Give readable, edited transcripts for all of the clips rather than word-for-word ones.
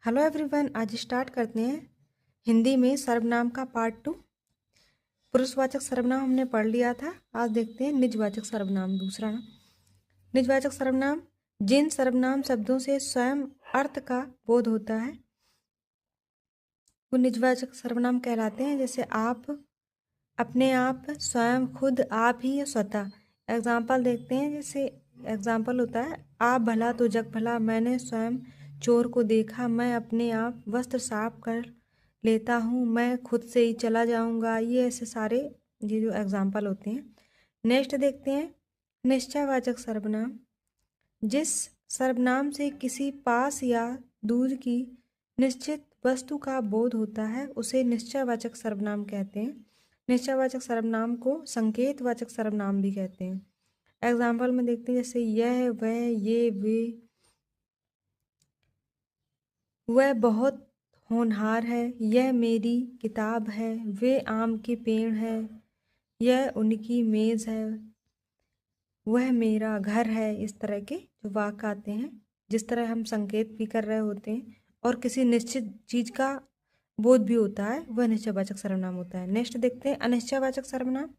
Hello everyone, आज start करते हैं हिंदी में सर्वनाम का पार्ट 2। पुरुषवाचक सर्वनाम हमने पढ़ लिया था। आज देखते हैं निजवाचक सर्वनाम दूसरा। निजवाचक सर्वनाम जिन सर्वनाम शब्दों से स्वयं अर्थ का बोध होता है वो निजवाचक सर्वनाम कहलाते हैं। जैसे आप, अपने आप, स्वयं, खुद, आप ही या स्वतः। एग्जाम्पल देखते हैं। जैसे एग्जाम्पल होता है आप भला तो जग भला, मैंने स्वयं चोर को देखा, मैं अपने आप वस्त्र साफ कर लेता हूँ, मैं खुद से ही चला जाऊँगा। ये ऐसे सारे ये जो एग्जाम्पल होते हैं। नेक्स्ट देखते हैं निश्चयवाचक सर्वनाम। जिस सर्वनाम से किसी पास या दूर की निश्चित वस्तु का बोध होता है उसे निश्चयवाचक सर्वनाम कहते हैं। निश्चयवाचक सर्वनाम को संकेतवाचक सर्वनाम भी कहते हैं। एग्जाम्पल में देखते हैं जैसे यह, वह, ये, वे। वह बहुत होनहार है, यह मेरी किताब है, वे आम के पेड़ है, यह उनकी मेज़ है, वह मेरा घर है। इस तरह के जो वाक्य आते हैं, जिस तरह हम संकेत भी कर रहे होते हैं और किसी निश्चित चीज का बोध भी होता है, वह निश्चयवाचक सर्वनाम होता है। नेक्स्ट देखते हैं अनिश्चयवाचक सर्वनाम।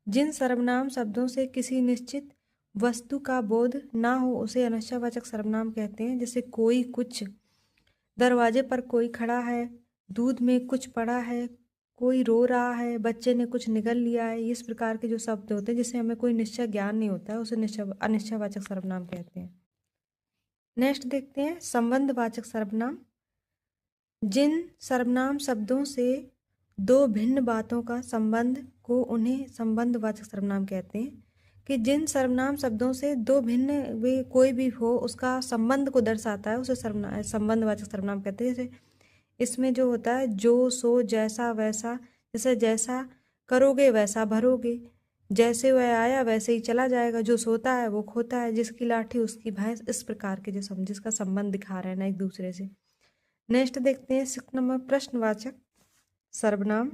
जिन सर्वनाम शब्दों से किसी निश्चित वस्तु का बोध ना हो उसे अनिश्चयवाचक सर्वनाम कहते हैं। जैसे कोई, कुछ, दरवाजे पर कोई खड़ा है, दूध में कुछ पड़ा है, कोई रो रहा है, बच्चे ने कुछ निगल लिया है। इस प्रकार के जो शब्द होते हैं जिससे हमें कोई निश्चय ज्ञान नहीं होता है उसे अनिश्चयवाचक सर्वनाम कहते हैं। नेक्स्ट देखते हैं संबंधवाचक सर्वनाम। जिन सर्वनाम शब्दों से दो भिन्न बातों का संबंध को उन्हें संबंधवाचक सर्वनाम कहते हैं। कि जिन सर्वनाम शब्दों से दो भिन्न वे कोई भी हो उसका संबंध को दर्शाता है उसे संबंधवाचक सर्वनाम कहते हैं। जैसे इसमें जो होता है जो, सो, जैसा, वैसा। जैसे जैसा करोगे वैसा भरोगे, जैसे वह आया वैसे ही चला जाएगा, जो सोता है वो खोता है, जिसकी लाठी उसकी भैंस। इस प्रकार के जो जिसका संबंध दिखा रहे हैं ना एक दूसरे से। नेक्स्ट देखते हैं 6 नंबर प्रश्नवाचक सर्वनाम।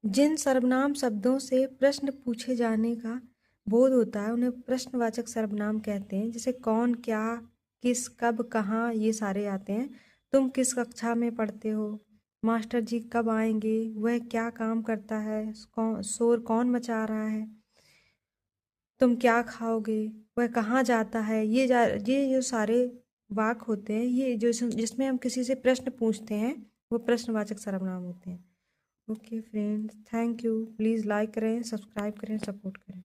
जिन सर्वनाम शब्दों से प्रश्न पूछे जाने का बोध होता है उन्हें प्रश्नवाचक सर्वनाम कहते हैं। जैसे कौन, क्या, किस, कब, कहाँ, ये सारे आते हैं। तुम किस कक्षा में पढ़ते हो, मास्टर जी कब आएंगे, वह क्या काम करता है, शोर कौन मचा रहा है, तुम क्या खाओगे, वह कहाँ जाता है। ये जो सारे वाक्य होते हैं ये जो जिसमें हम किसी से प्रश्न पूछते हैं वो प्रश्नवाचक सर्वनाम होते हैं। Okay friends, thank you. Please like करें, सब्सक्राइब करें, सपोर्ट करें।